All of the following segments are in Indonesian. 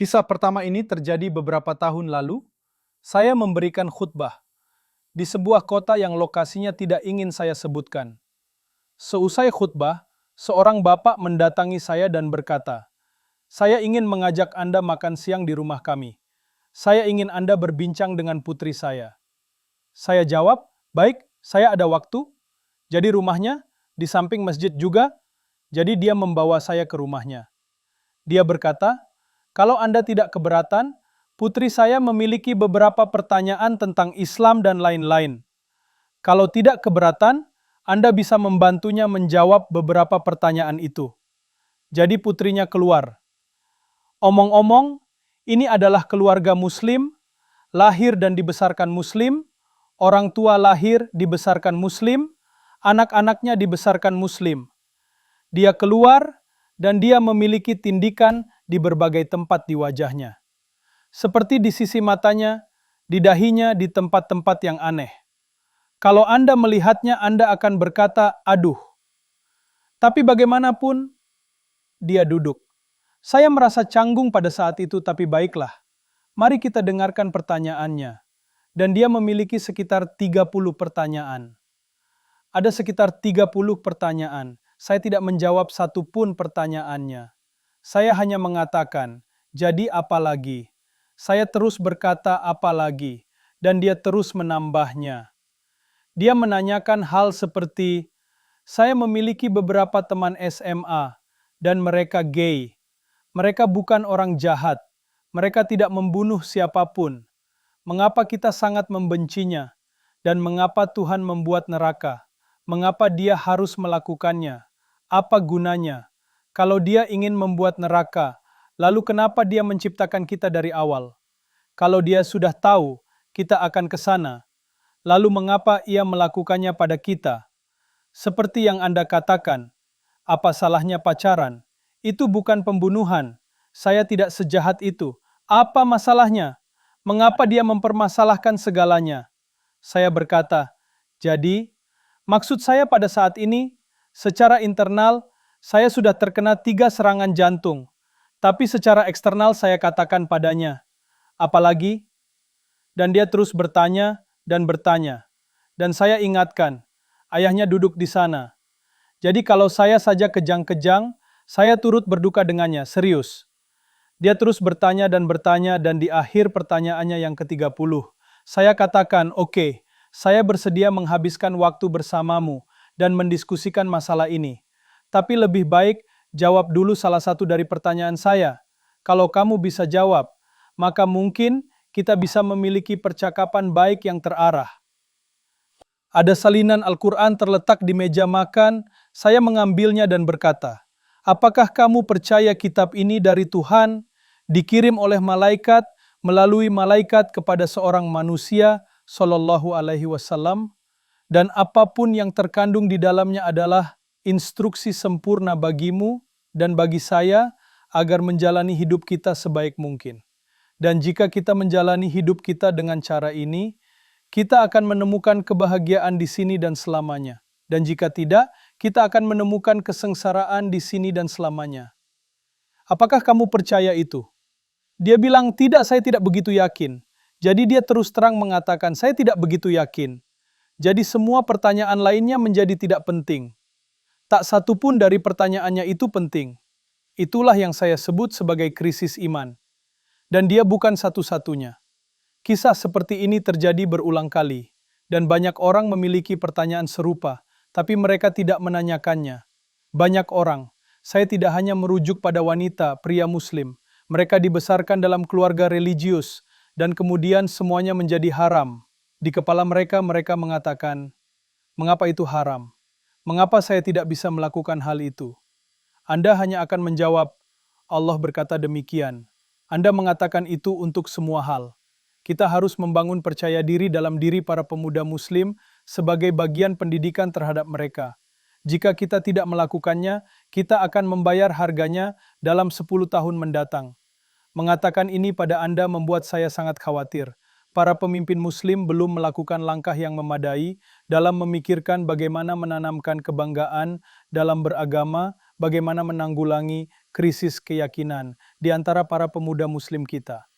Kisah pertama ini terjadi beberapa tahun lalu. Saya memberikan khutbah di sebuah kota yang lokasinya tidak ingin saya sebutkan. Seusai khutbah, seorang bapak mendatangi saya dan berkata, "Saya ingin mengajak Anda makan siang di rumah kami. Saya ingin Anda berbincang dengan putri saya." Saya jawab, "Baik, saya ada waktu." Jadi rumahnya di samping masjid juga, jadi dia membawa saya ke rumahnya. Dia berkata, "Kalau Anda tidak keberatan, putri saya memiliki beberapa pertanyaan tentang Islam dan lain-lain. Kalau tidak keberatan, Anda bisa membantunya menjawab beberapa pertanyaan itu." Jadi putrinya keluar. Omong-omong, ini adalah keluarga Muslim, lahir dan dibesarkan Muslim, orang tua lahir dibesarkan Muslim, anak-anaknya dibesarkan Muslim. Dia keluar dan dia memiliki tindikan di berbagai tempat di wajahnya. Seperti di sisi matanya, di dahinya, di tempat-tempat yang aneh. Kalau Anda melihatnya, Anda akan berkata, "Aduh." Tapi bagaimanapun, dia duduk. Saya merasa canggung pada saat itu, tapi baiklah. Mari kita dengarkan pertanyaannya. Dan dia memiliki sekitar 30 pertanyaan. Ada sekitar 30 pertanyaan. Saya tidak menjawab satu pun pertanyaannya. Saya hanya mengatakan, "Jadi apa lagi?" Saya terus berkata apa lagi, dan dia terus menambahnya. Dia menanyakan hal seperti, "Saya memiliki beberapa teman SMA, dan mereka gay. Mereka bukan orang jahat. Mereka tidak membunuh siapapun. Mengapa kita sangat membencinya? Dan mengapa Tuhan membuat neraka? Mengapa dia harus melakukannya? Apa gunanya? Kalau dia ingin membuat neraka, lalu kenapa dia menciptakan kita dari awal? Kalau dia sudah tahu kita akan ke sana, lalu mengapa ia melakukannya pada kita? Seperti yang Anda katakan, apa salahnya pacaran? Itu bukan pembunuhan. Saya tidak sejahat itu. Apa masalahnya? Mengapa dia mempermasalahkan segalanya?" Saya berkata, "Jadi, maksud saya pada saat ini, secara internal, saya sudah terkena 3 serangan jantung. Tapi secara eksternal saya katakan padanya, 'Apalagi?' Dan dia terus bertanya dan bertanya. Dan saya ingatkan, ayahnya duduk di sana. Jadi kalau saya saja kejang-kejang, saya turut berduka dengannya, serius. Dia terus bertanya dan di akhir pertanyaannya yang ke-30, saya katakan, "Oke, saya bersedia menghabiskan waktu bersamamu dan mendiskusikan masalah ini. Tapi lebih baik jawab dulu salah satu dari pertanyaan saya. Kalau kamu bisa jawab, maka mungkin kita bisa memiliki percakapan baik yang terarah." Ada salinan Al-Quran terletak di meja makan, saya mengambilnya dan berkata, "Apakah kamu percaya kitab ini dari Tuhan, dikirim oleh malaikat, melalui malaikat kepada seorang manusia, Shallallahu Alaihi Wasallam, dan apapun yang terkandung di dalamnya adalah instruksi sempurna bagimu dan bagi saya, agar menjalani hidup kita sebaik mungkin. Dan jika kita menjalani hidup kita dengan cara ini, kita akan menemukan kebahagiaan di sini dan selamanya. Dan jika tidak, kita akan menemukan kesengsaraan di sini dan selamanya. Apakah kamu percaya itu?" Dia bilang, "Tidak, saya tidak begitu yakin." Jadi dia terus terang mengatakan, "Saya tidak begitu yakin." Jadi semua pertanyaan lainnya menjadi tidak penting. Tak satu pun dari pertanyaannya itu penting. Itulah yang saya sebut sebagai krisis iman. Dan dia bukan satu-satunya. Kisah seperti ini terjadi berulang kali, dan banyak orang memiliki pertanyaan serupa, tapi mereka tidak menanyakannya. Banyak orang, saya tidak hanya merujuk pada wanita, pria Muslim, mereka dibesarkan dalam keluarga religius, dan kemudian semuanya menjadi haram. Di kepala mereka, mereka mengatakan, "Mengapa itu haram? Mengapa saya tidak bisa melakukan hal itu?" Anda hanya akan menjawab, "Allah berkata demikian." Anda mengatakan itu untuk semua hal. Kita harus membangun percaya diri dalam diri para pemuda Muslim sebagai bagian pendidikan terhadap mereka. Jika kita tidak melakukannya, kita akan membayar harganya dalam 10 tahun mendatang. Mengatakan ini pada Anda membuat saya sangat khawatir. Para pemimpin Muslim belum melakukan langkah yang memadai dalam memikirkan bagaimana menanamkan kebanggaan dalam beragama, bagaimana menanggulangi krisis keyakinan di antara para pemuda Muslim kita.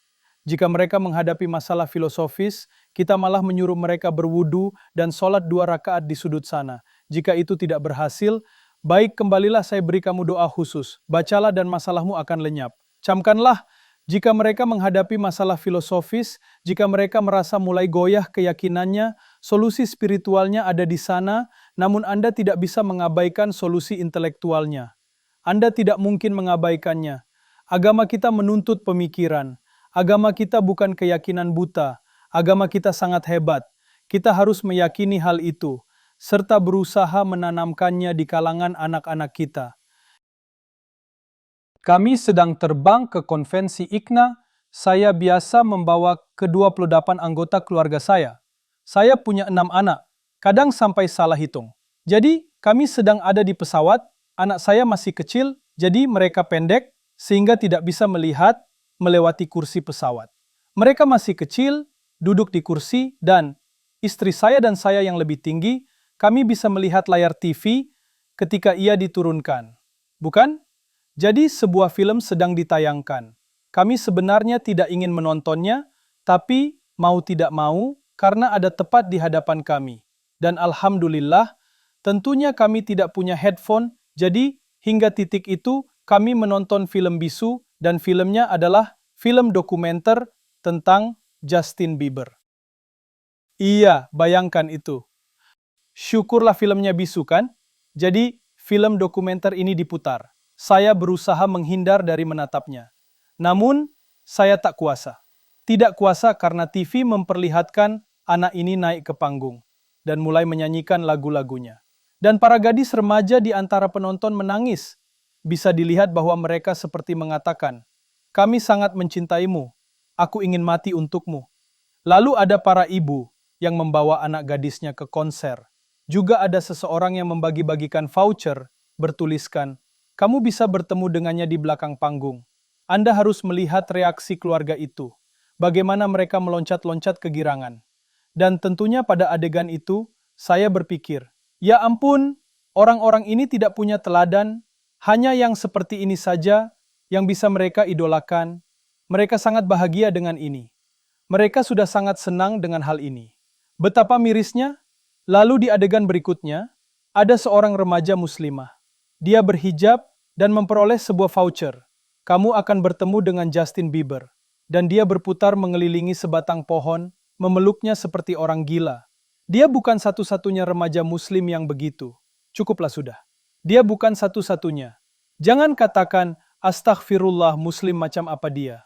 Jika mereka menghadapi masalah filosofis, kita malah menyuruh mereka berwudu dan sholat 2 rakaat di sudut sana. Jika itu tidak berhasil, baik kembalilah saya beri kamu doa khusus. Bacalah dan masalahmu akan lenyap. Camkanlah, jika mereka menghadapi masalah filosofis, jika mereka merasa mulai goyah keyakinannya, solusi spiritualnya ada di sana, namun Anda tidak bisa mengabaikan solusi intelektualnya. Anda tidak mungkin mengabaikannya. Agama kita menuntut pemikiran. Agama kita bukan keyakinan buta. Agama kita sangat hebat. Kita harus meyakini hal itu, serta berusaha menanamkannya di kalangan anak-anak kita. Kami sedang terbang ke konvensi IKNA. Saya biasa membawa ke-28 anggota keluarga saya. Saya punya 6 anak, kadang sampai salah hitung. Jadi, kami sedang ada di pesawat, anak saya masih kecil, jadi mereka pendek, sehingga tidak bisa melihat melewati kursi pesawat. Mereka masih kecil, duduk di kursi, dan istri saya dan saya yang lebih tinggi, kami bisa melihat layar TV ketika ia diturunkan. Bukan? Jadi sebuah film sedang ditayangkan. Kami sebenarnya tidak ingin menontonnya, tapi mau tidak mau, karena ada tepat di hadapan kami. Dan alhamdulillah, tentunya kami tidak punya headphone, jadi hingga titik itu kami menonton film bisu, dan filmnya adalah film dokumenter tentang Justin Bieber. Iya, bayangkan itu. Syukurlah filmnya bisu kan? Jadi, film dokumenter ini diputar. Saya berusaha menghindar dari menatapnya. Namun, saya tak kuasa. Tidak kuasa karena TV memperlihatkan anak ini naik ke panggung dan mulai menyanyikan lagu-lagunya. Dan para gadis remaja di antara penonton menangis. Bisa dilihat bahwa mereka seperti mengatakan, "Kami sangat mencintaimu. Aku ingin mati untukmu." Lalu ada para ibu yang membawa anak gadisnya ke konser. Juga ada seseorang yang membagi-bagikan voucher, bertuliskan, "Kamu bisa bertemu dengannya di belakang panggung." Anda harus melihat reaksi keluarga itu. Bagaimana mereka meloncat-loncat kegirangan. Dan tentunya pada adegan itu, saya berpikir, ya ampun, orang-orang ini tidak punya teladan, hanya yang seperti ini saja yang bisa mereka idolakan. Mereka sangat bahagia dengan ini. Mereka sudah sangat senang dengan hal ini. Betapa mirisnya. Lalu di adegan berikutnya, ada seorang remaja muslimah. Dia berhijab dan memperoleh sebuah voucher. Kamu akan bertemu dengan Justin Bieber. Dan dia berputar mengelilingi sebatang pohon, memeluknya seperti orang gila. Dia bukan satu-satunya remaja muslim yang begitu. Cukuplah sudah. Dia bukan satu-satunya. Jangan katakan, "Astaghfirullah, muslim macam apa dia."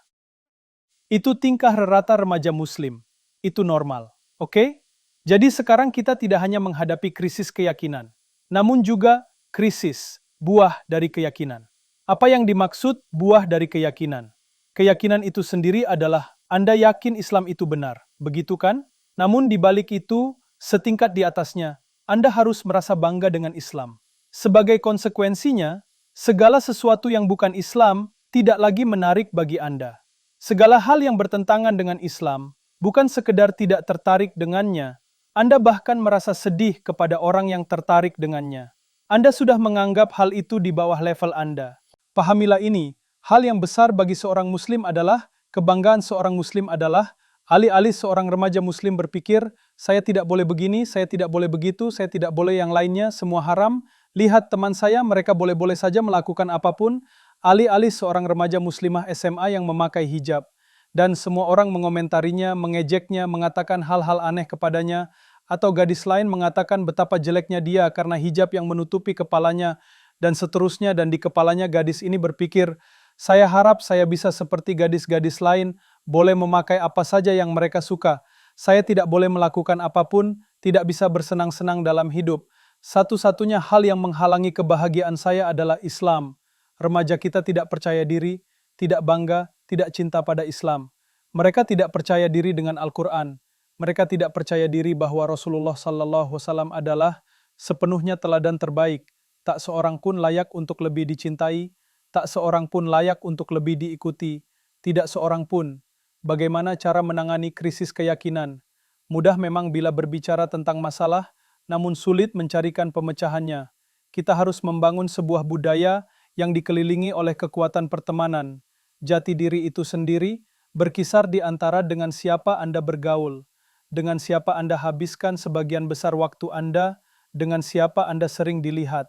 Itu tingkah rata remaja muslim. Itu normal. Oke? Jadi sekarang kita tidak hanya menghadapi krisis keyakinan, namun juga krisis buah dari keyakinan. Apa yang dimaksud buah dari keyakinan? Keyakinan itu sendiri adalah Anda yakin Islam itu benar, begitu kan? Namun di balik itu, setingkat di atasnya, Anda harus merasa bangga dengan Islam. Sebagai konsekuensinya, segala sesuatu yang bukan Islam tidak lagi menarik bagi Anda. Segala hal yang bertentangan dengan Islam bukan sekedar tidak tertarik dengannya, Anda bahkan merasa sedih kepada orang yang tertarik dengannya. Anda sudah menganggap hal itu di bawah level Anda. Pahamilah ini, hal yang besar bagi seorang Muslim adalah, kebanggaan seorang Muslim adalah, alih-alih seorang remaja Muslim berpikir, saya tidak boleh begini, saya tidak boleh begitu, saya tidak boleh yang lainnya, semua haram, lihat teman saya, mereka boleh-boleh saja melakukan apapun, alih-alih seorang remaja Muslimah SMA yang memakai hijab. Dan semua orang mengomentarinya, mengejeknya, mengatakan hal-hal aneh kepadanya, atau gadis lain mengatakan betapa jeleknya dia karena hijab yang menutupi kepalanya, dan seterusnya, dan di kepalanya gadis ini berpikir, saya harap saya bisa seperti gadis-gadis lain, boleh memakai apa saja yang mereka suka. Saya tidak boleh melakukan apapun, tidak bisa bersenang-senang dalam hidup. Satu-satunya hal yang menghalangi kebahagiaan saya adalah Islam. Remaja kita tidak percaya diri, tidak bangga, tidak cinta pada Islam. Mereka tidak percaya diri dengan Al-Quran. Mereka tidak percaya diri bahwa Rasulullah SAW adalah sepenuhnya teladan terbaik. Tak seorang pun layak untuk lebih dicintai, tak seorang pun layak untuk lebih diikuti, tidak seorang pun. Bagaimana cara menangani krisis keyakinan? Mudah memang bila berbicara tentang masalah, namun sulit mencarikan pemecahannya. Kita harus membangun sebuah budaya yang dikelilingi oleh kekuatan pertemanan. Jati diri itu sendiri berkisar di antara dengan siapa Anda bergaul, dengan siapa Anda habiskan sebagian besar waktu Anda, dengan siapa Anda sering dilihat.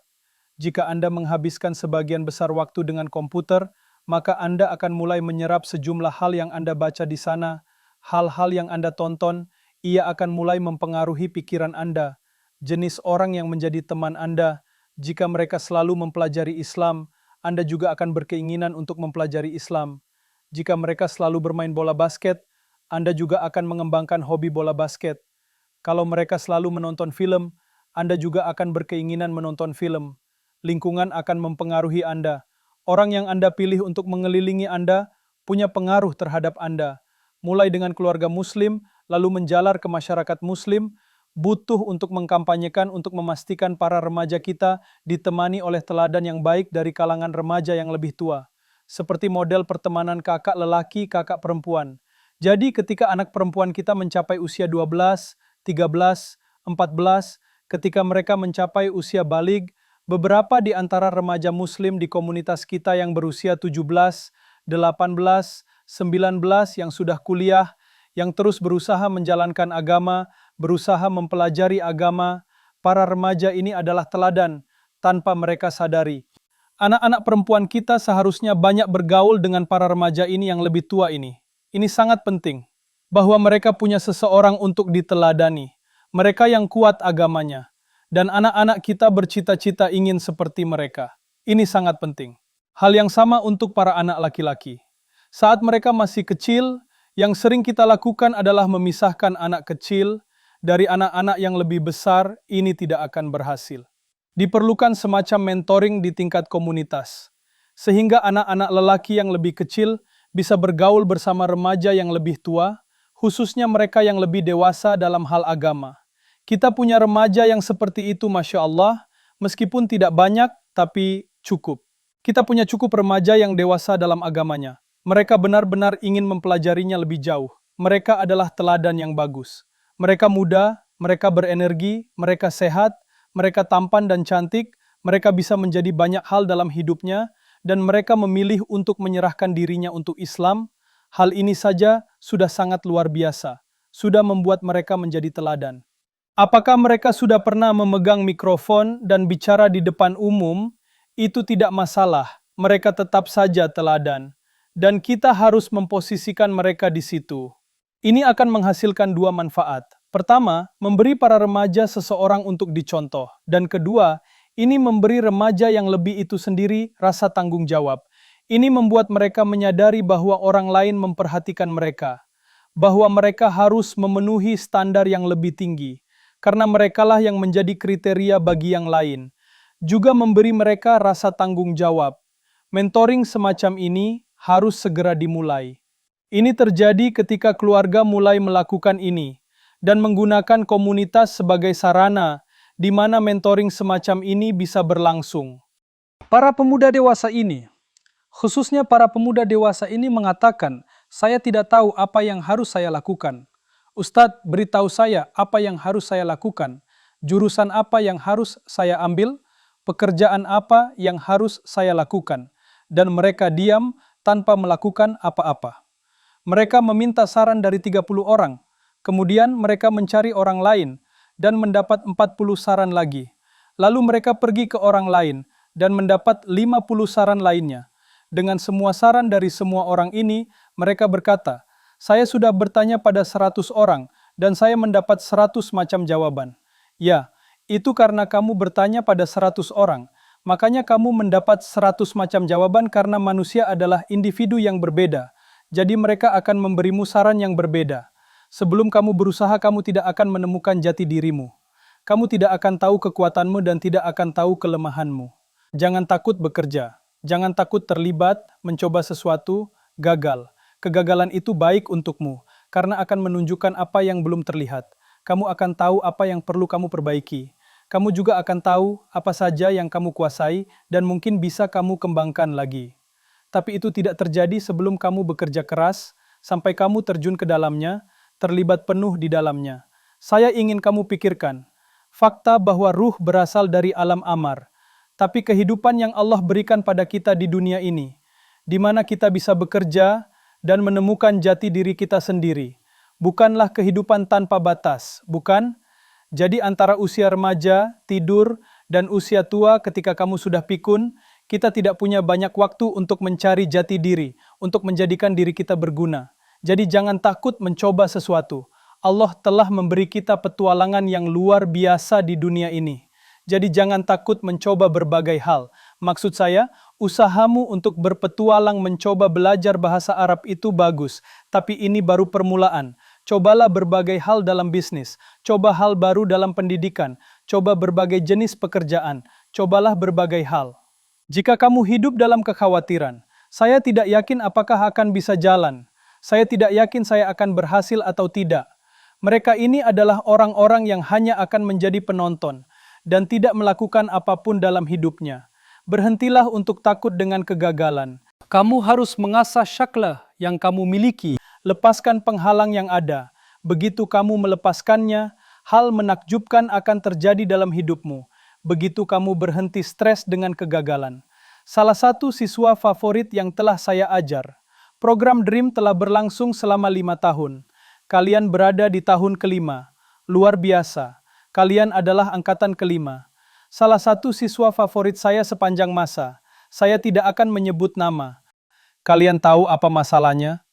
Jika Anda menghabiskan sebagian besar waktu dengan komputer, maka Anda akan mulai menyerap sejumlah hal yang Anda baca di sana, hal-hal yang Anda tonton, ia akan mulai mempengaruhi pikiran Anda. Jenis orang yang menjadi teman Anda, jika mereka selalu mempelajari Islam, Anda juga akan berkeinginan untuk mempelajari Islam. Jika mereka selalu bermain bola basket, Anda juga akan mengembangkan hobi bola basket. Kalau mereka selalu menonton film, Anda juga akan berkeinginan menonton film. Lingkungan akan mempengaruhi Anda. Orang yang Anda pilih untuk mengelilingi Anda punya pengaruh terhadap Anda. Mulai dengan keluarga Muslim, lalu menjalar ke masyarakat Muslim, butuh untuk mengkampanyekan untuk memastikan para remaja kita ditemani oleh teladan yang baik dari kalangan remaja yang lebih tua. Seperti model pertemanan kakak lelaki, kakak perempuan. Jadi ketika anak perempuan kita mencapai usia 12, 13, 14, ketika mereka mencapai usia baligh, beberapa di antara remaja Muslim di komunitas kita yang berusia 17, 18, 19 yang sudah kuliah, yang terus berusaha menjalankan agama, berusaha mempelajari agama, para remaja ini adalah teladan tanpa mereka sadari. Anak-anak perempuan kita seharusnya banyak bergaul dengan para remaja ini yang lebih tua ini. Ini sangat penting, bahwa mereka punya seseorang untuk diteladani, mereka yang kuat agamanya. Dan anak-anak kita bercita-cita ingin seperti mereka. Ini sangat penting. Hal yang sama untuk para anak laki-laki. Saat mereka masih kecil, yang sering kita lakukan adalah memisahkan anak kecil dari anak-anak yang lebih besar. Ini tidak akan berhasil. Diperlukan semacam mentoring di tingkat komunitas, sehingga anak-anak lelaki yang lebih kecil bisa bergaul bersama remaja yang lebih tua, khususnya mereka yang lebih dewasa dalam hal agama. Kita punya remaja yang seperti itu, Masya Allah, meskipun tidak banyak, tapi cukup. Kita punya cukup remaja yang dewasa dalam agamanya. Mereka benar-benar ingin mempelajarinya lebih jauh. Mereka adalah teladan yang bagus. Mereka muda, mereka berenergi, mereka sehat, mereka tampan dan cantik, mereka bisa menjadi banyak hal dalam hidupnya, dan mereka memilih untuk menyerahkan dirinya untuk Islam. Hal ini saja sudah sangat luar biasa, sudah membuat mereka menjadi teladan. Apakah mereka sudah pernah memegang mikrofon dan bicara di depan umum? Itu tidak masalah, mereka tetap saja teladan. Dan kita harus memposisikan mereka di situ. Ini akan menghasilkan dua manfaat. Pertama, memberi para remaja seseorang untuk dicontoh. Dan kedua, ini memberi remaja yang lebih itu sendiri rasa tanggung jawab. Ini membuat mereka menyadari bahwa orang lain memperhatikan mereka. Bahwa mereka harus memenuhi standar yang lebih tinggi. Karena merekalah yang menjadi kriteria bagi yang lain. Juga memberi mereka rasa tanggung jawab. Mentoring semacam ini harus segera dimulai. Ini terjadi ketika keluarga mulai melakukan ini, dan menggunakan komunitas sebagai sarana di mana mentoring semacam ini bisa berlangsung. Para pemuda dewasa ini, khususnya para pemuda dewasa ini mengatakan, saya tidak tahu apa yang harus saya lakukan. Ustadz, beritahu saya apa yang harus saya lakukan, jurusan apa yang harus saya ambil, pekerjaan apa yang harus saya lakukan, dan mereka diam tanpa melakukan apa-apa. Mereka meminta saran dari 30 orang, kemudian mereka mencari orang lain, dan mendapat 40 saran lagi. Lalu mereka pergi ke orang lain, dan mendapat 50 saran lainnya. Dengan semua saran dari semua orang ini, mereka berkata, saya sudah bertanya pada 100 orang, dan saya mendapat 100 macam jawaban. Ya, itu karena kamu bertanya pada 100 orang, makanya kamu mendapat 100 macam jawaban karena manusia adalah individu yang berbeda. Jadi mereka akan memberimu saran yang berbeda. Sebelum kamu berusaha, kamu tidak akan menemukan jati dirimu. Kamu tidak akan tahu kekuatanmu dan tidak akan tahu kelemahanmu. Jangan takut bekerja. Jangan takut terlibat, mencoba sesuatu, gagal. Kegagalan itu baik untukmu, karena akan menunjukkan apa yang belum terlihat. Kamu akan tahu apa yang perlu kamu perbaiki. Kamu juga akan tahu apa saja yang kamu kuasai dan mungkin bisa kamu kembangkan lagi. Tapi itu tidak terjadi sebelum kamu bekerja keras, sampai kamu terjun ke dalamnya, terlibat penuh di dalamnya. Saya ingin kamu pikirkan, fakta bahwa ruh berasal dari alam amar. tapi kehidupan yang Allah berikan pada kita di dunia ini, di mana kita bisa bekerja dan menemukan jati diri kita sendiri. Bukanlah kehidupan tanpa batas, bukan? Jadi antara usia remaja, tidur, dan usia tua ketika kamu sudah pikun, kita tidak punya banyak waktu untuk mencari jati diri, untuk menjadikan diri kita berguna. Jadi jangan takut mencoba sesuatu. Allah telah memberi kita petualangan yang luar biasa di dunia ini. Jadi jangan takut mencoba berbagai hal. Maksud saya, usahamu untuk berpetualang mencoba belajar bahasa Arab itu bagus, tapi ini baru permulaan. Cobalah berbagai hal dalam bisnis, coba hal baru dalam pendidikan, coba berbagai jenis pekerjaan, cobalah berbagai hal. Jika kamu hidup dalam kekhawatiran, saya tidak yakin apakah akan bisa jalan. Saya tidak yakin saya akan berhasil atau tidak. Mereka ini adalah orang-orang yang hanya akan menjadi penonton dan tidak melakukan apapun dalam hidupnya. Berhentilah untuk takut dengan kegagalan. Kamu harus mengasah syaklah yang kamu miliki. Lepaskan penghalang yang ada. Begitu kamu melepaskannya, hal menakjubkan akan terjadi dalam hidupmu. Begitu kamu berhenti stres dengan kegagalan. Salah satu siswa favorit yang telah saya ajar. Program Dream telah berlangsung selama 5 tahun. Kalian berada di tahun kelima. Luar biasa. Kalian adalah angkatan kelima. Salah satu siswa favorit saya sepanjang masa. Saya tidak akan menyebut nama. Kalian tahu apa masalahnya?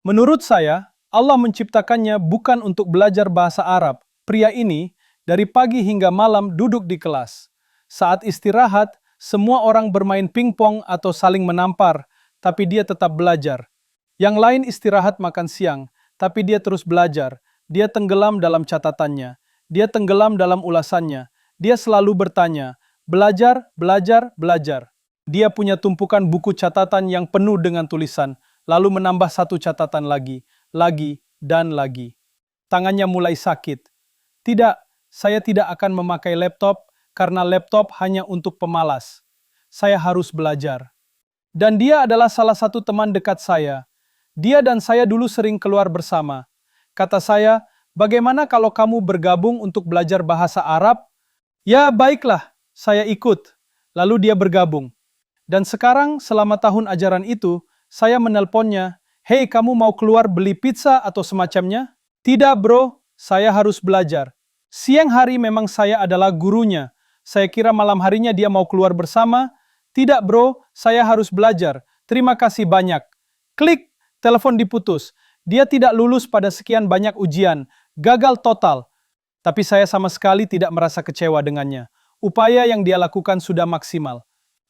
Menurut saya, Allah menciptakannya bukan untuk belajar bahasa Arab. Pria ini, dari pagi hingga malam duduk di kelas. Saat istirahat, semua orang bermain pingpong atau saling menampar, tapi dia tetap belajar. Yang lain istirahat makan siang, tapi dia terus belajar. Dia tenggelam dalam catatannya. Dia tenggelam dalam ulasannya. Dia selalu bertanya, belajar, belajar, belajar. Dia punya tumpukan buku catatan yang penuh dengan tulisan, lalu menambah satu catatan lagi, dan lagi. Tangannya mulai sakit. Tidak, saya tidak akan memakai laptop, karena laptop hanya untuk pemalas. Saya harus belajar. Dan dia adalah salah satu teman dekat saya. Dia dan saya dulu sering keluar bersama. Kata saya, bagaimana kalau kamu bergabung untuk belajar bahasa Arab? Ya, baiklah, saya ikut. Lalu dia bergabung. Dan sekarang, selama tahun ajaran itu, saya menelponnya, "Hei, kamu mau keluar beli pizza atau semacamnya?" "Tidak, bro, saya harus belajar." Siang hari memang saya adalah gurunya. Saya kira malam harinya dia mau keluar bersama. "Tidak, bro, saya harus belajar. Terima kasih banyak." Klik, telepon diputus. Dia tidak lulus pada sekian banyak ujian. Gagal total. Tapi saya sama sekali tidak merasa kecewa dengannya. Upaya yang dia lakukan sudah maksimal.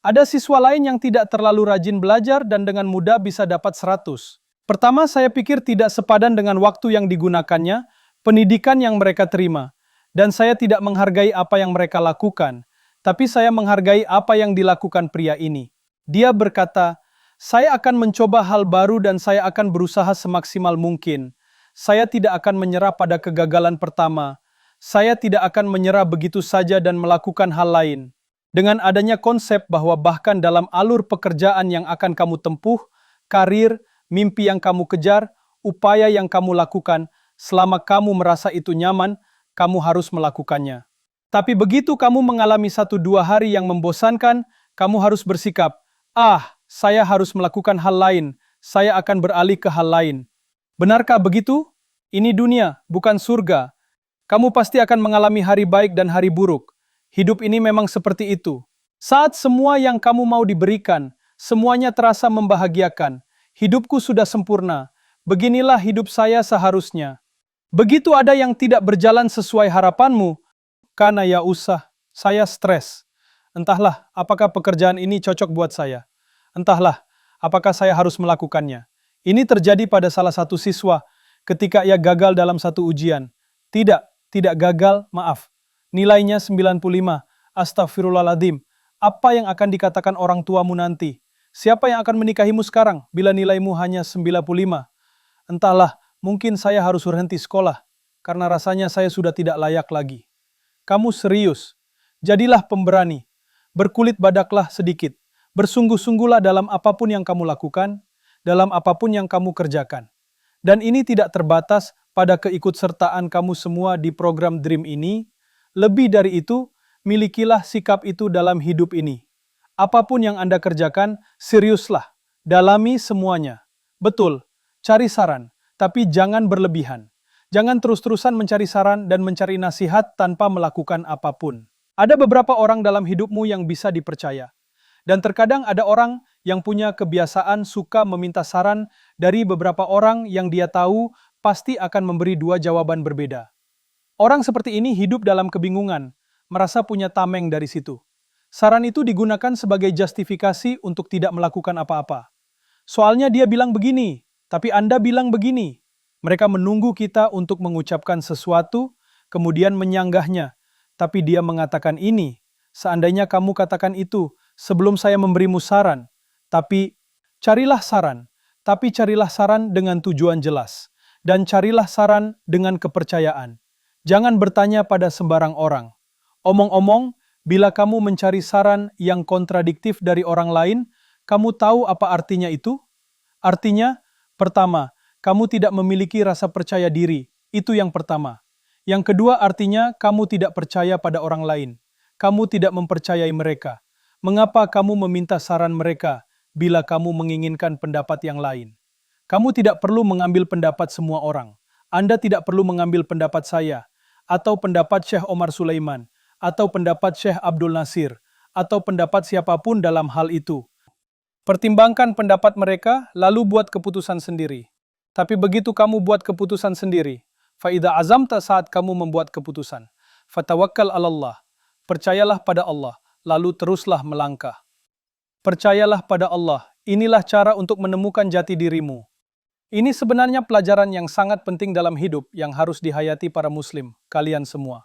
Ada siswa lain yang tidak terlalu rajin belajar dan dengan mudah bisa dapat 100. Pertama, saya pikir tidak sepadan dengan waktu yang digunakannya, pendidikan yang mereka terima. Dan saya tidak menghargai apa yang mereka lakukan. Tapi saya menghargai apa yang dilakukan pria ini. Dia berkata, "Saya akan mencoba hal baru dan saya akan berusaha semaksimal mungkin. Saya tidak akan menyerah pada kegagalan pertama. Saya tidak akan menyerah begitu saja dan melakukan hal lain." Dengan adanya konsep bahwa bahkan dalam alur pekerjaan yang akan kamu tempuh, karir, mimpi yang kamu kejar, upaya yang kamu lakukan, selama kamu merasa itu nyaman, kamu harus melakukannya. Tapi begitu kamu mengalami 1-2 hari yang membosankan, kamu harus bersikap, saya harus melakukan hal lain, saya akan beralih ke hal lain. Benarkah begitu? Ini dunia, bukan surga. Kamu pasti akan mengalami hari baik dan hari buruk. Hidup ini memang seperti itu. Saat semua yang kamu mau diberikan, semuanya terasa membahagiakan. Hidupku sudah sempurna. Beginilah hidup saya seharusnya. Begitu ada yang tidak berjalan sesuai harapanmu, karena ya usah, saya stres. Entahlah, apakah pekerjaan ini cocok buat saya. Entahlah, apakah saya harus melakukannya. Ini terjadi pada salah satu siswa ketika ia gagal dalam satu ujian. Tidak gagal, maaf. Nilainya 95. Astagfirullahaladzim. Apa yang akan dikatakan orang tuamu nanti? Siapa yang akan menikahimu sekarang bila nilaimu hanya 95? Entahlah, mungkin saya harus berhenti sekolah karena rasanya saya sudah tidak layak lagi. Kamu serius? Jadilah pemberani. Berkulit badaklah sedikit. Bersungguh-sungguhlah dalam apapun yang kamu lakukan, dalam apapun yang kamu kerjakan. Dan ini tidak terbatas pada keikutsertaan kamu semua di program Dream ini. Lebih dari itu, milikilah sikap itu dalam hidup ini. Apapun yang Anda kerjakan, seriuslah, dalami semuanya. Betul, cari saran, tapi jangan berlebihan. Jangan terus-terusan mencari saran dan mencari nasihat tanpa melakukan apapun. Ada beberapa orang dalam hidupmu yang bisa dipercaya. Dan terkadang ada orang yang punya kebiasaan suka meminta saran dari beberapa orang yang dia tahu pasti akan memberi dua jawaban berbeda. Orang seperti ini hidup dalam kebingungan, merasa punya tameng dari situ. Saran itu digunakan sebagai justifikasi untuk tidak melakukan apa-apa. Soalnya dia bilang begini, tapi Anda bilang begini. Mereka menunggu kita untuk mengucapkan sesuatu, kemudian menyanggahnya. Tapi dia mengatakan ini, seandainya kamu katakan itu, sebelum saya memberimu saran, tapi carilah saran dengan tujuan jelas, dan carilah saran dengan kepercayaan. Jangan bertanya pada sembarang orang. Omong-omong, bila kamu mencari saran yang kontradiktif dari orang lain, kamu tahu apa artinya itu? Artinya, pertama, kamu tidak memiliki rasa percaya diri, itu yang pertama. Yang kedua artinya kamu tidak percaya pada orang lain. Kamu tidak mempercayai mereka. Mengapa kamu meminta saran mereka bila kamu menginginkan pendapat yang lain? Kamu tidak perlu mengambil pendapat semua orang. Anda tidak perlu mengambil pendapat saya, atau pendapat Syekh Omar Sulaiman, atau pendapat Syekh Abdul Nasir, atau pendapat siapapun dalam hal itu. Pertimbangkan pendapat mereka, lalu buat keputusan sendiri. Tapi begitu kamu buat keputusan sendiri, faida azamta saat kamu membuat keputusan, fatawakkal 'alallah. Percayalah pada Allah, lalu teruslah melangkah. Percayalah pada Allah, inilah cara untuk menemukan jati dirimu. Ini sebenarnya pelajaran yang sangat penting dalam hidup yang harus dihayati para muslim, kalian semua.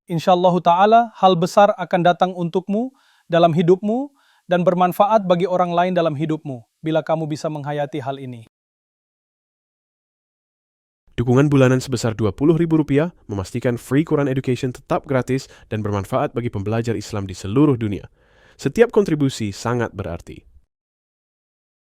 Insyaallah ta'ala, hal besar akan datang untukmu dalam hidupmu dan bermanfaat bagi orang lain dalam hidupmu bila kamu bisa menghayati hal ini. Dukungan bulanan sebesar Rp20.000 memastikan Free Quran Education tetap gratis dan bermanfaat bagi pembelajar Islam di seluruh dunia. Setiap kontribusi sangat berarti.